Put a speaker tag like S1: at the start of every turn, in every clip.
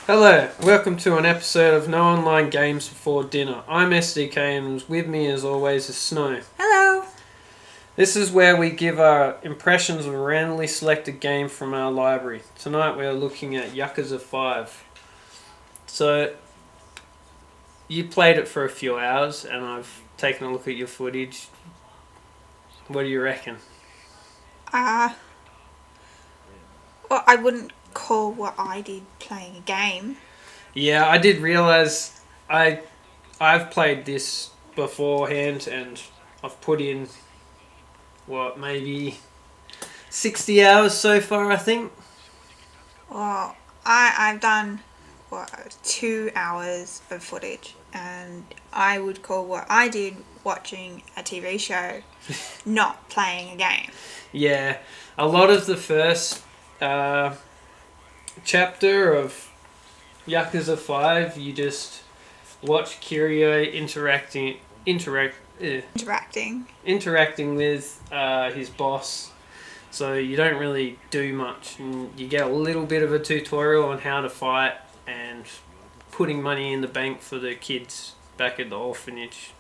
S1: Hello, welcome to an episode of No Online Games Before Dinner. I'm S.T.K and with me as always is Snow.
S2: Hello.
S1: This is where we give our impressions of a randomly selected game from our library. Tonight we are looking at Yakuza 5. So, you played it for a few hours and I've taken a look at your footage. What do you reckon?
S2: Well, I wouldn't call what I did playing a game.
S1: Yeah, I did realise I've played this beforehand and I've put in, maybe 60 hours so far, I think.
S2: Well, I've done, 2 hours of footage, and I would call what I did watching a TV show, not playing a game.
S1: Yeah, a lot of the first chapter of Yakuza 5, you just watch Kiryu interacting with his boss. So you don't really do much. And you get a little bit of a tutorial on how to fight and putting money in the bank for the kids back at the orphanage.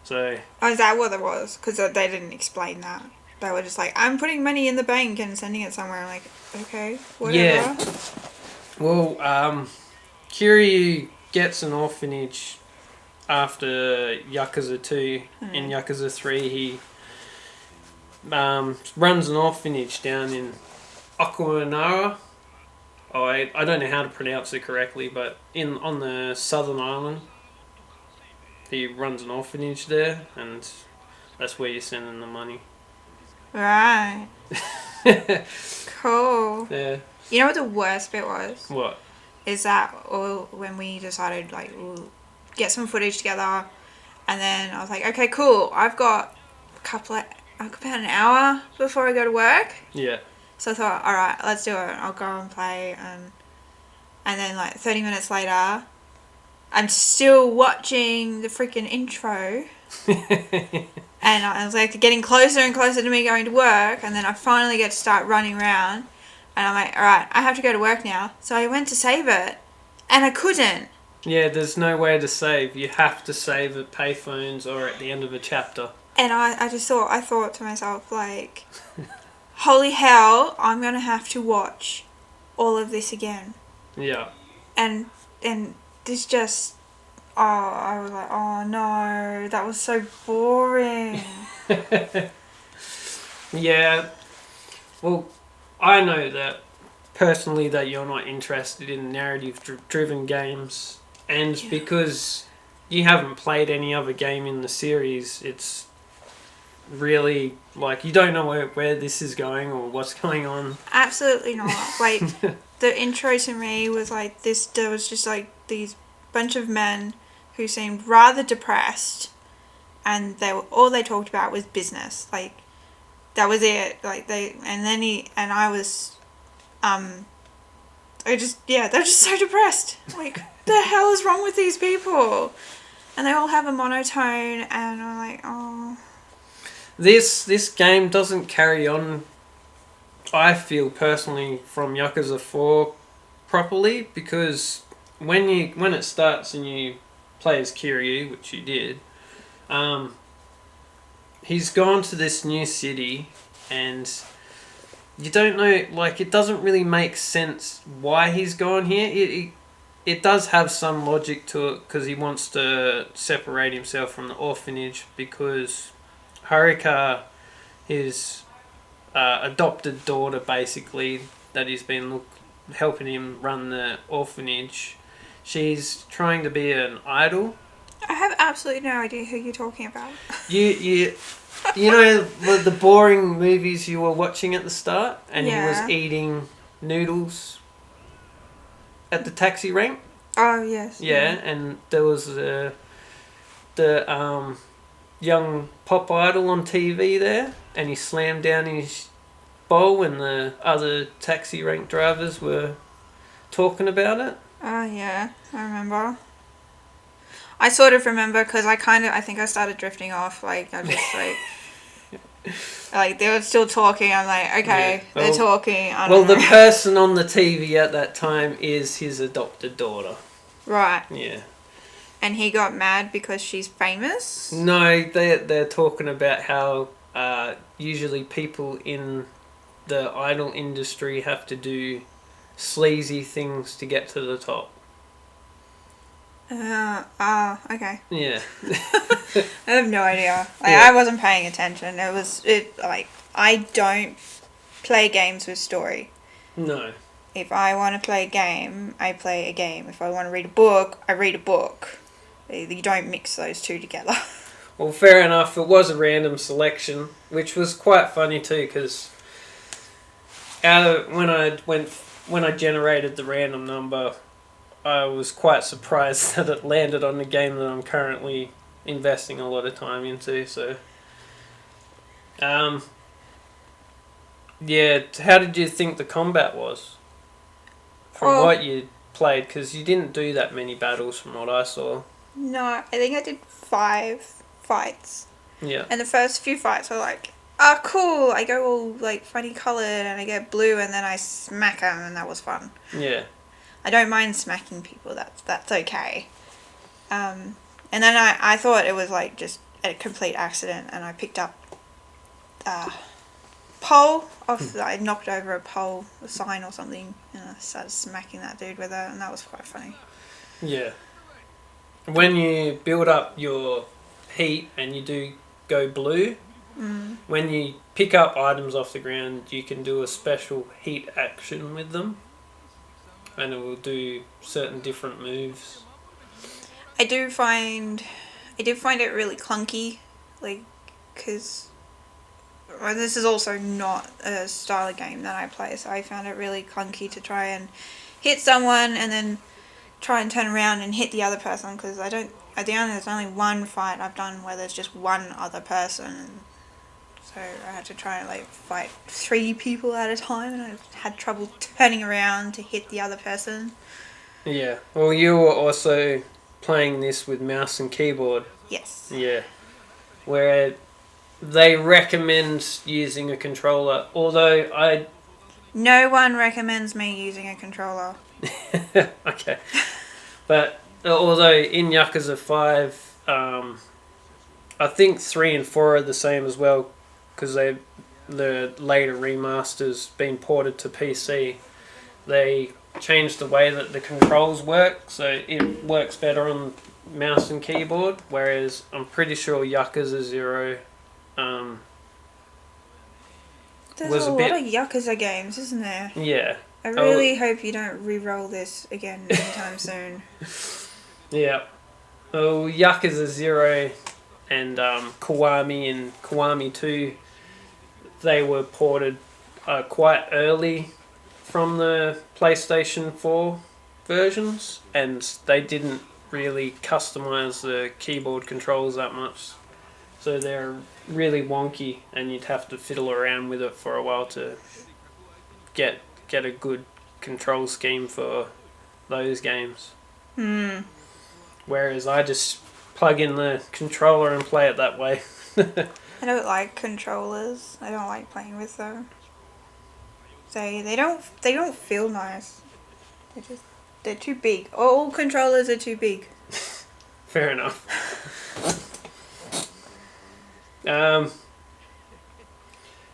S1: So.
S2: Oh, is that what it was? Because they didn't explain that. They were just like, I'm putting money in the bank and sending it somewhere. I'm like, okay, whatever.
S1: Yeah. Well, Kiryu gets an orphanage after Yakuza 2. In Yakuza 3, he runs an orphanage down in Okinawa. I don't know how to pronounce it correctly, but on the southern island, he runs an orphanage there, and that's where you're sending the money.
S2: Right. Cool.
S1: Yeah.
S2: You know what the worst bit was?
S1: What?
S2: Is that when we decided, we'll get some footage together, and then I was like, okay, cool, I've got about an hour before I go to work.
S1: Yeah.
S2: So I thought, alright, let's do it. I'll go and play, and then 30 minutes later, I'm still watching the freaking intro. And I was getting closer and closer to me going to work, and then I finally get to start running around, and I'm like, alright, I have to go to work now. So I went to save it, and I couldn't.
S1: Yeah, there's no way to save. You have to save at payphones or at the end of a chapter.
S2: And I thought to myself, holy hell, I'm going to have to watch all of this again.
S1: Yeah.
S2: And this just... Oh, I was like, oh no, that was so boring.
S1: Yeah. Well, I know that personally that you're not interested in narrative-driven games, and because you haven't played any other game in the series, it's really you don't know where this is going or what's going on.
S2: Absolutely not. The intro to me was this. There was just these bunch of men who seemed rather depressed, and all they talked about was business. That was it. I was, they're just so depressed. The hell is wrong with these people? And they all have a monotone, and I'm like, oh.
S1: This game doesn't carry on, I feel personally, from Yakuza 4 properly, because when it starts and you play as Kiryu, which you did, he's gone to this new city, and you don't know, it doesn't really make sense why he's gone here. It does have some logic to it, because he wants to separate himself from the orphanage, because Haruka, his adopted daughter, basically, that he's been helping him run the orphanage, she's trying to be an idol.
S2: I have absolutely no idea who you're talking about.
S1: You know the boring movies you were watching at the start, and
S2: Yeah.
S1: he was eating noodles at the taxi rank?
S2: Oh, yes.
S1: Yeah, and there was the young pop idol on TV there, and he slammed down his bowl when the other taxi rank drivers were talking about it.
S2: Oh, yeah, I remember. I sort of remember because I think I started drifting off. I just Like, they were still talking. I'm like, okay,
S1: Yeah.
S2: they're talking. I
S1: Well,
S2: don't
S1: the
S2: know.
S1: person on the TV at that time is his adopted daughter.
S2: Right.
S1: Yeah.
S2: And he got mad because she's famous?
S1: No, they're talking about how usually people in the idol industry have to do sleazy things to get to the top.
S2: Okay.
S1: Yeah.
S2: I have no idea. Like,
S1: Yeah.
S2: I wasn't paying attention. I don't play games with story.
S1: No.
S2: If I want to play a game, I play a game. If I want to read a book, I read a book. You don't mix those two together.
S1: Well, fair enough. It was a random selection, which was quite funny too, because when I generated the random number, I was quite surprised that it landed on the game that I'm currently investing a lot of time into. So, yeah. How did you think the combat was from what you played? Because you didn't do that many battles from what I saw.
S2: No, I think I did 5 fights.
S1: Yeah.
S2: And the first few fights were like, oh, cool. I go all like funny coloured and I get blue and then I smack them and that was fun.
S1: Yeah.
S2: I don't mind smacking people. That's okay. And then I thought it was like just a complete accident and I picked up pole off. I knocked over a pole, a sign or something, and I started smacking that dude with it, and that was quite funny.
S1: Yeah. When you build up your heat and you do go blue, when you pick up items off the ground, you can do a special heat action with them, and it will do certain different moves.
S2: I did find it really clunky, like, because this is also not a style of game that I play, so I found it really clunky to try and hit someone and then try and turn around and hit the other person, because there's only one fight I've done where there's just one other person, so I had to try and like fight 3 people at a time and I had trouble turning around to hit the other person.
S1: Yeah. Well, you were also playing this with mouse and keyboard.
S2: Yes.
S1: Yeah. Where they recommend using a controller, although
S2: No one recommends me using a controller.
S1: okay. But although in Yakuza 5, I think 3 and 4 are the same as well, because the later remasters been ported to PC. They changed the way that the controls work, so it works better on mouse and keyboard, whereas I'm pretty sure Yakuza 0
S2: There's
S1: was
S2: a
S1: a
S2: lot
S1: bit...
S2: of Yakuza games, isn't there?
S1: Yeah.
S2: I really hope you don't re-roll this again anytime soon.
S1: Yeah. Oh, Yakuza 0 and Kiwami and Kiwami 2, they were ported quite early from the PlayStation 4 versions, and they didn't really customize the keyboard controls that much. So they're really wonky, and you'd have to fiddle around with it for a while to get a good control scheme for those games. Whereas I just plug in the controller and play it that way.
S2: I don't like controllers. I don't like playing with them. They don't feel nice. They're too big. All controllers are too big.
S1: Fair enough.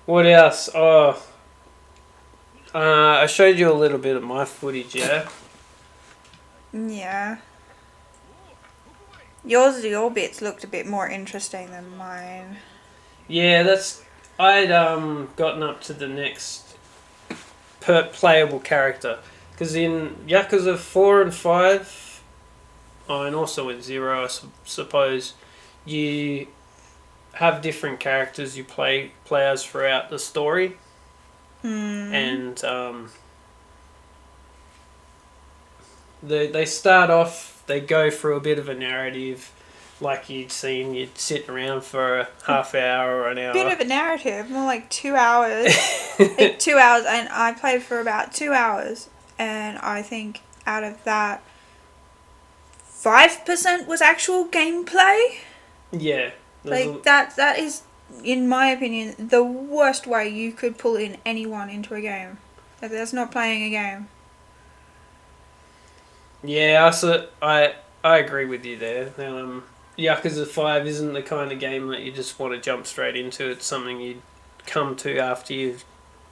S1: What else? Oh, I showed you a little bit of my footage, yeah?
S2: Yeah. Your bits looked a bit more interesting than mine.
S1: Yeah, I'd gotten up to the next playable character. Because in Yakuza 4 and 5, and also in 0, I suppose, you have different characters you play as throughout the story. And they start off, they go through a bit of a narrative, like you'd sit around for a half hour or an hour.
S2: Bit of a narrative, more like 2 hours. Like 2 hours, and I played for about 2 hours, and I think out of that, 5% was actual gameplay.
S1: Yeah.
S2: Like that is in my opinion, the worst way you could pull in anyone into a game. That's not playing a game.
S1: Yeah, I agree with you there. Yakuza 5 isn't the kind of game that you just want to jump straight into. It's something you'd come to after you've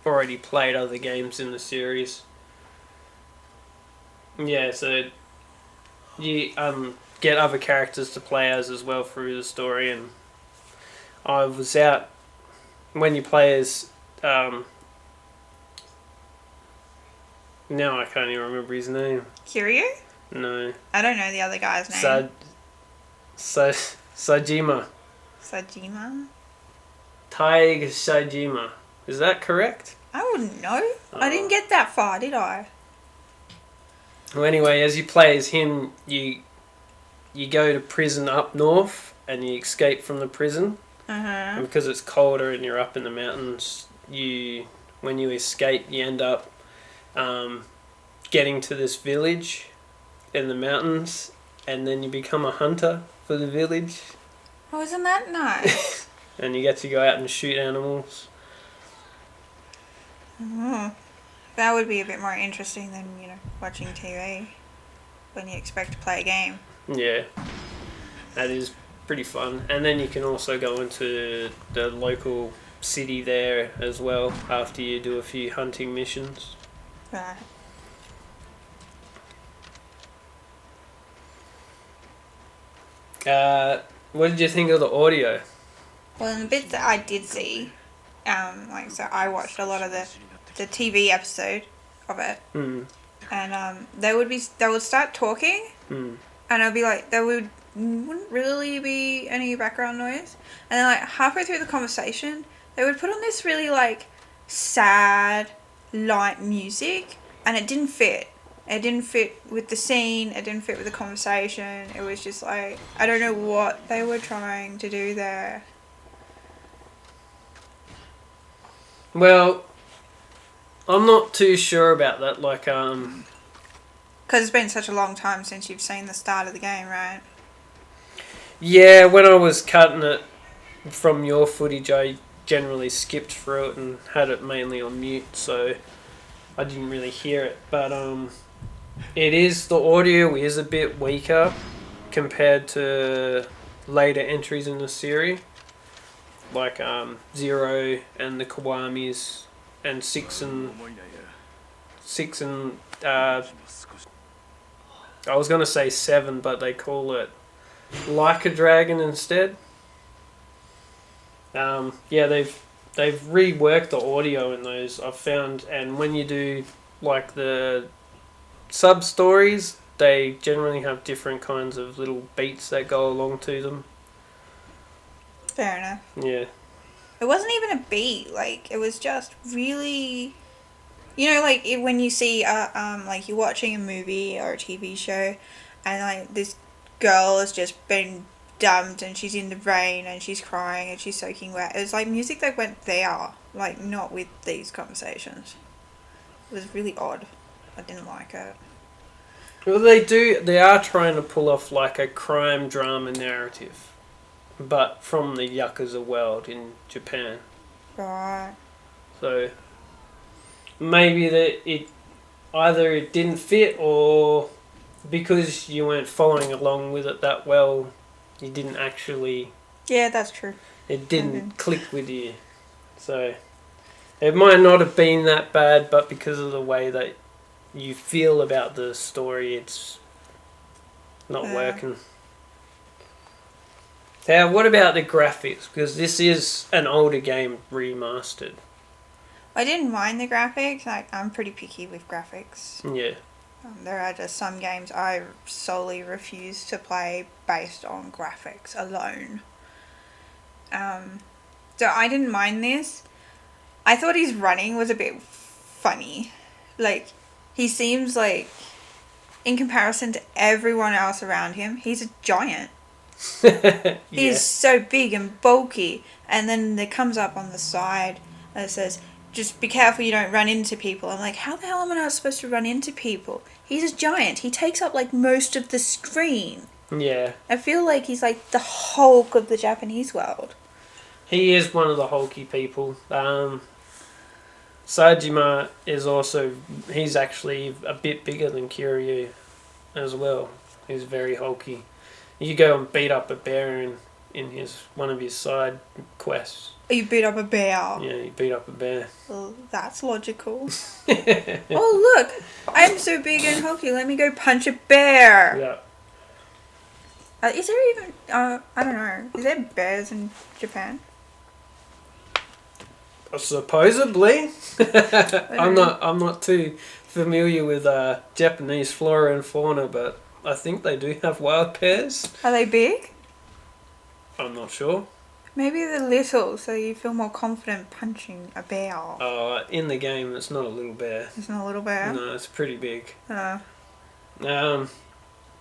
S1: already played other games in the series. Yeah, so you get other characters to play as well through the story, and I was out when you play as now I can't even remember his name.
S2: Kiryu?
S1: No.
S2: I don't know the other guy's name.
S1: Sajima.
S2: Sajima?
S1: Taiga Sajima. Is that correct?
S2: I wouldn't know. I didn't get that far, did I?
S1: Well, anyway, as you play as him, you go to prison up north, and you escape from the prison. And because it's colder and you're up in the mountains, when you escape, you end up getting to this village in the mountains, and then you become a hunter for the village.
S2: Oh, isn't that nice?
S1: And you get to go out and shoot animals.
S2: That would be a bit more interesting than, watching TV when you expect to play a game.
S1: Yeah, that is pretty fun. And then you can also go into the local city there as well after you do a few hunting missions.
S2: Right.
S1: What did you think of the audio?
S2: Well, in the bits that I did see, so I watched a lot of the TV episode of it, and they would start talking, and I'd be like, wouldn't really be any background noise, and then like halfway through the conversation, they would put on this really like sad, light music, and it didn't fit. It didn't fit with the scene, it didn't fit with the conversation. It was just like, I don't know what they were trying to do there.
S1: Well, I'm not too sure about that,
S2: Because it's been such a long time since you've seen the start of the game, right?
S1: Yeah, when I was cutting it from your footage, I generally skipped through it and had it mainly on mute, so I didn't really hear it. But the audio is a bit weaker compared to later entries in the series, like 0 and the Kawamis and 6 and I was gonna say 7, but they call it Like a Dragon instead. They've reworked the audio in those, I've found, and when you do like the sub stories, they generally have different kinds of little beats that go along to them.
S2: Fair enough.
S1: Yeah.
S2: It wasn't even a beat, like, it was just really, like when you see like you're watching a movie or a TV show, and like this girl has just been dumped and she's in the rain and she's crying and she's soaking wet. It was like music that went there, like not with these conversations. It was really odd. I didn't like it.
S1: Well, they are trying to pull off like a crime drama narrative, but from the Yakuza world in Japan.
S2: Right.
S1: So maybe it didn't fit, or because you weren't following along with it that well, you didn't actually...
S2: Yeah, that's true.
S1: It didn't click with you. So it might not have been that bad, but because of the way that you feel about the story, it's not working. Now, what about the graphics? Because this is an older game remastered.
S2: I didn't mind the graphics. Like, I'm pretty picky with graphics.
S1: Yeah.
S2: There are just some games I solely refuse to play based on graphics alone. So I didn't mind this. I thought his running was a bit funny. Like, he seems like, in comparison to everyone else around him, he's a giant. He's so big and bulky. And then there comes up on the side and it says, just be careful you don't run into people. I'm like, how the hell am I not supposed to run into people? He's a giant. He takes up like most of the screen.
S1: Yeah.
S2: I feel like he's like the Hulk of the Japanese world.
S1: He is one of the hulky people. Sajima is also... He's actually a bit bigger than Kiryu as well. He's very hulky. You go and beat up a bear in one of his side quests.
S2: You beat up a bear.
S1: Yeah, you beat up a bear.
S2: Well, that's logical. Oh, look! I'm so big and hulky. Let me go punch a bear.
S1: Yeah.
S2: Is there even... I don't know. Is there bears in Japan?
S1: Supposedly. I'm not too familiar with Japanese flora and fauna, but I think they do have wild bears.
S2: Are they big?
S1: I'm not sure.
S2: Maybe they're little, so you feel more confident punching a bear.
S1: In the game, it's not a little bear.
S2: It's not a little bear?
S1: No, it's pretty big.
S2: Oh.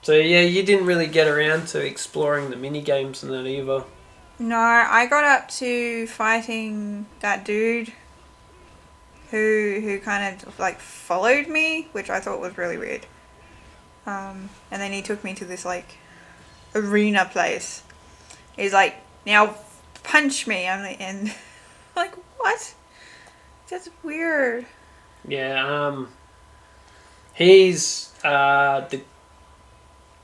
S1: So yeah, you didn't really get around to exploring the mini games in that either.
S2: No, I got up to fighting that dude who kind of like followed me, which I thought was really weird. And then he took me to this like arena place. He's like, now punch me. I'm like, and like, what? That's weird.
S1: Yeah, he's the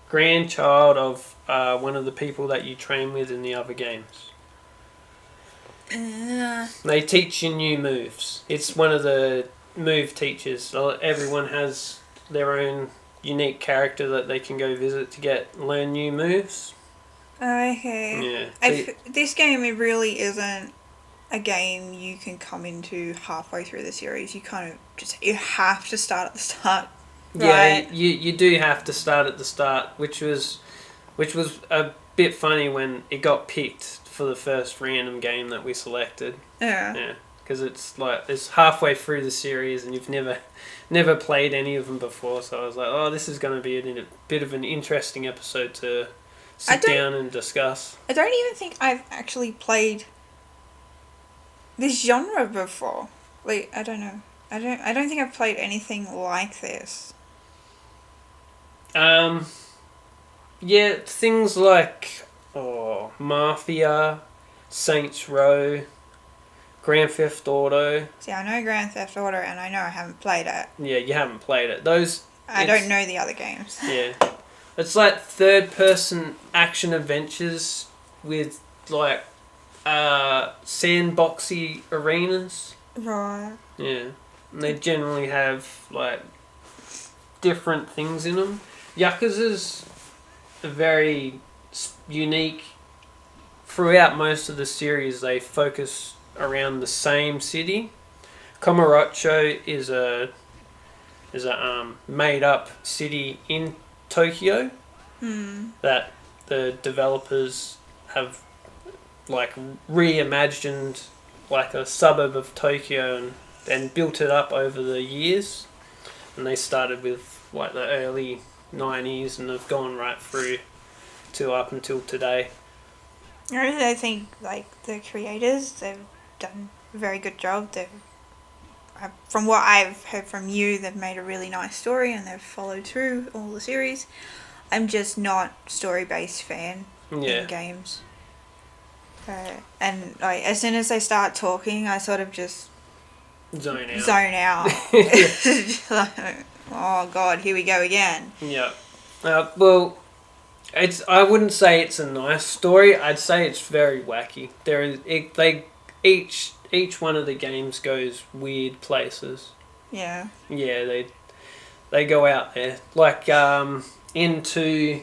S1: grandchild of one of the people that you train with in the other games. They teach you new moves. It's one of the move teachers. So everyone has their own unique character that they can go visit to learn new moves.
S2: Okay.
S1: Yeah.
S2: This game, it really isn't a game you can come into halfway through the series. You kind of you have to start at the start. Right?
S1: Yeah, you do have to start at the start, which was a bit funny when it got picked for the first random game that we selected.
S2: Yeah.
S1: Yeah, because it's halfway through the series and you've never played any of them before, so I was like, oh, this is going to be a bit of an interesting episode to sit down and discuss.
S2: I don't even think I've actually played this genre before. Like, I don't know. I don't think I've played anything like this.
S1: Yeah, things like Mafia, Saints Row, Grand Theft Auto.
S2: See, I know Grand Theft Auto, and I know I haven't played it.
S1: Yeah, you haven't played it.
S2: I don't know the other games.
S1: Yeah. It's like third-person action adventures with, like, sandboxy arenas.
S2: Right.
S1: Yeah. And they generally have, like, different things in them. Yakuza's a very unique... Throughout most of the series, they focus around the same city. Kamurocho is a made-up city in Tokyo that the developers have like reimagined like a suburb of Tokyo and built it up over the years. And they started with like the early 90s and have gone right through to up until today.
S2: I think like the creators, they've done a very good job. From what I've heard from you, they've made a really nice story and they've followed through all the series. I'm just not story-based fan in games. And like as soon as they start talking, I sort of just
S1: zone
S2: out. Just like, oh god, here we go again.
S1: Yeah. Well, I wouldn't say it's a nice story. I'd say it's very wacky. Each one of the games goes weird places.
S2: Yeah.
S1: Yeah, they go out there. Like into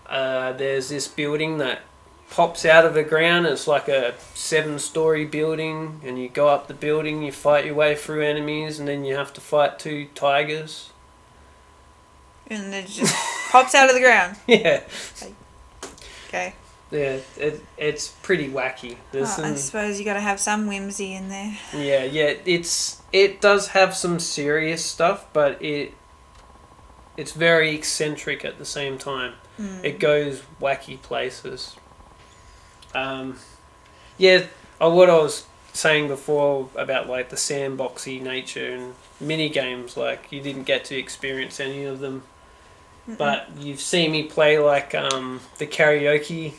S1: there's this building that pops out of the ground. It's like a 7-story building, and you go up the building, you fight your way through enemies, and then you have to fight 2 tigers.
S2: And it just pops out of the ground.
S1: Yeah.
S2: Okay.
S1: Yeah, it's pretty wacky.
S2: I suppose you got to have some whimsy in there.
S1: Yeah, it does have some serious stuff, but it's very eccentric at the same time. It goes wacky places. What I was saying before about like the sandboxy nature and mini games, like you didn't get to experience any of them, but you've seen me play like the karaoke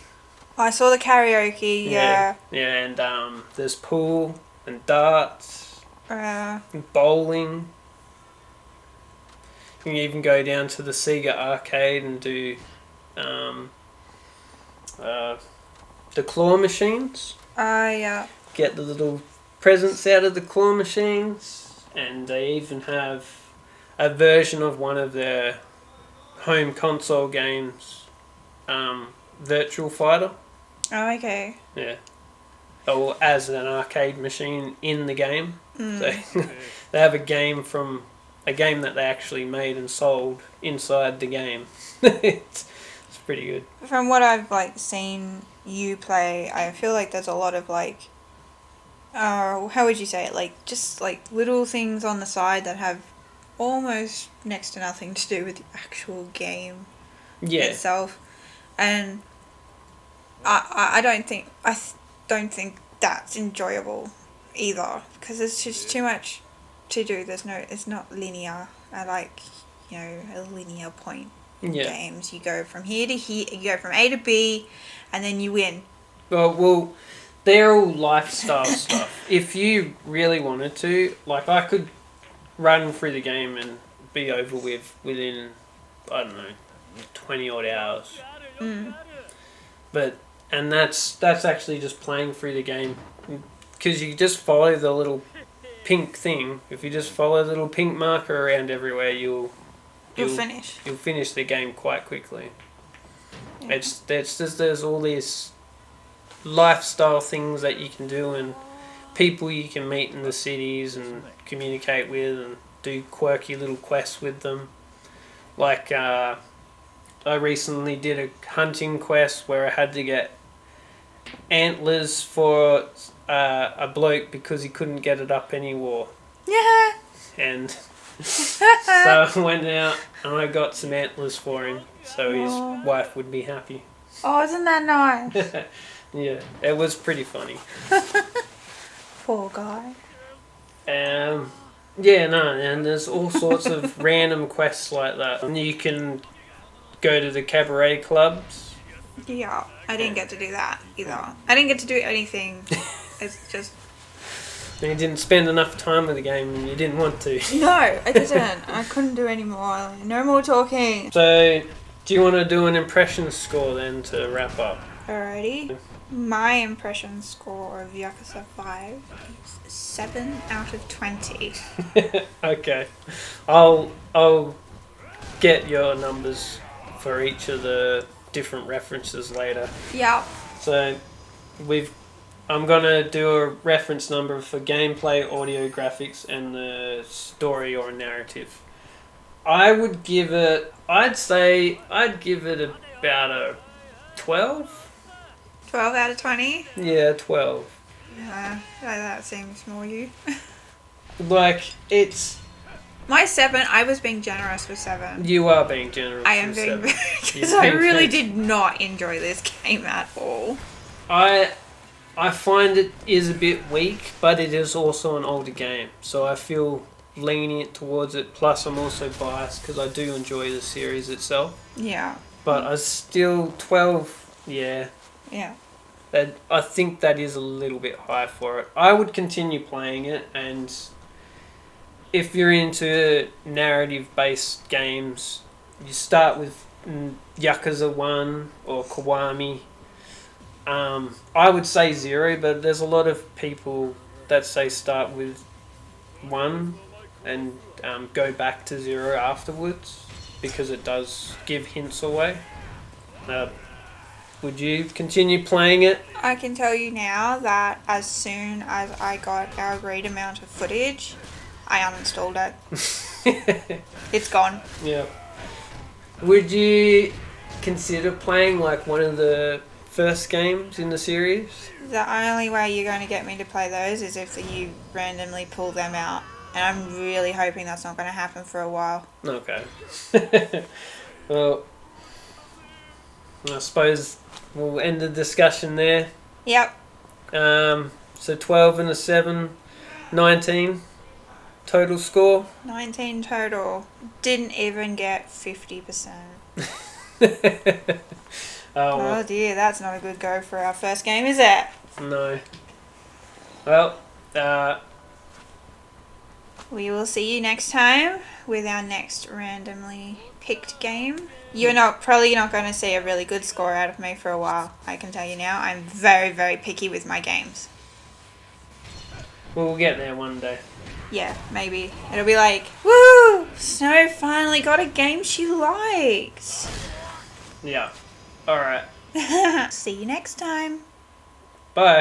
S2: I saw the karaoke. Yeah.
S1: Yeah, and there's pool and darts and bowling. You can even go down to the Sega arcade and do um, the claw machines.
S2: Yeah.
S1: Get the little presents out of the claw machines, and they even have a version of one of their home console games, Virtual Fighter.
S2: Oh, okay.
S1: Yeah. Or as an arcade machine in the game. So they have a game that they actually made and sold inside the game. it's pretty good.
S2: From what I've seen you play, I feel like there's a lot of how would you say it? Just little things on the side that have almost next to nothing to do with the actual game itself, and I don't think that's enjoyable either, because it's just too much to do. It's not linear. I like a linear point in games. You go from here to here, you go from A to B, and then you win.
S1: Well, they're all lifestyle stuff. If you really wanted to, I could run through the game and be over within, I don't know, 20 odd hours. And that's actually just playing through the game, because you just follow the little pink thing. If you just follow the little pink marker around everywhere, you'll
S2: finish.
S1: You'll finish the game quite quickly. Yeah. It's just there's all these lifestyle things that you can do, and people you can meet in the cities and communicate with and do quirky little quests with them. I recently did a hunting quest where I had to get antlers for a bloke because he couldn't get it up anymore.
S2: Yeah.
S1: And so I went out and I got some antlers for him so his wife would be happy.
S2: Oh, isn't that nice?
S1: Yeah, it was pretty funny.
S2: Poor guy.
S1: Yeah, no, and there's all sorts of random quests like that. And you can go to the cabaret clubs.
S2: Yeah, I didn't get to do that either. I didn't get to do anything. It's just...
S1: You didn't spend enough time with the game and you didn't want to.
S2: No, I didn't. I couldn't do any more. No more talking.
S1: So, do you want to do an impression score then to wrap up?
S2: Alrighty. My impression score of Yakuza 5 is 7 out of 20.
S1: Okay. I'll get your numbers for each of the different references later.
S2: Yeah.
S1: So I'm gonna do a reference number for gameplay, audio, graphics, and the story or narrative. I'd say I'd give it about a 12.
S2: 12 out of 20?
S1: Yeah, 12.
S2: Yeah, that seems more you.
S1: It's...
S2: My 7, I was being generous with 7.
S1: You are being generous.
S2: I am being very... Because I really did not enjoy this game at all.
S1: I find it is a bit weak, but it is also an older game, so I feel lenient towards it. Plus, I'm also biased because I do enjoy the series itself.
S2: Yeah.
S1: But I still 12. Yeah.
S2: Yeah.
S1: I think that is a little bit high for it. I would continue playing it, and if you're into narrative-based games, you start with Yakuza 1 or Kiwami. I would say 0, but there's a lot of people that say start with 1 and go back to 0 afterwards, because it does give hints away. Would you continue playing it?
S2: I can tell you now that as soon as I got our agreed amount of footage, I uninstalled it. It's gone.
S1: Yeah. Would you consider playing one of the first games in the series?
S2: The only way you're going to get me to play those is if you randomly pull them out. And I'm really hoping that's not going to happen for a while.
S1: Okay. Well, I suppose we'll end the discussion there.
S2: Yep.
S1: So 12 and a 7, 19 total score.
S2: 19 total. Didn't even get 50%.
S1: Oh,
S2: Oh
S1: well,
S2: dear, that's not a good go for our first game, is it?
S1: no. Well,
S2: We will see you next time with our next randomly picked game. You're probably not going to see a really good score out of me for a while. I can tell you now. I'm very, very picky with my games.
S1: we'll get there one day.
S2: Yeah, maybe. It'll be like, woo! Snow finally got a game she likes.
S1: Yeah. Alright.
S2: See you next time.
S1: Bye.